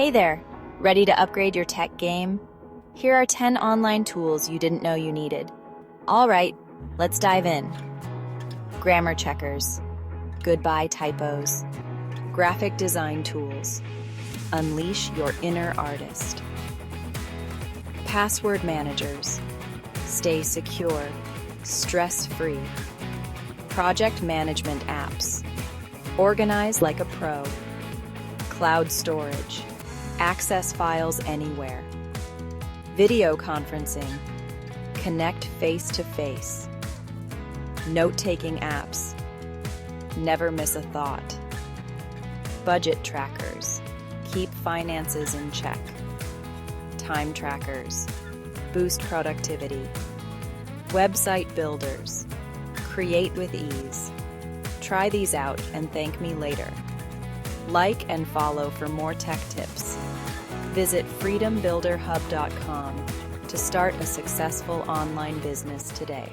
Hey there, ready to upgrade your tech game? Here are 10 online tools you didn't know you needed. All right, let's dive in. Grammar checkers, goodbye typos, graphic design tools, unleash your inner artist. Password managers, stay secure, stress-free. Project management apps, organize like a pro. Cloud storage, access files anywhere. Video conferencing, connect face-to-face. Note-taking apps, never miss a thought. Budget trackers, keep finances in check. Time trackers, boost productivity. Website builders, create with ease. Try these out and thank me later. Like and follow for more tech tips. Visit freedombuilderhub.com to start a successful online business today.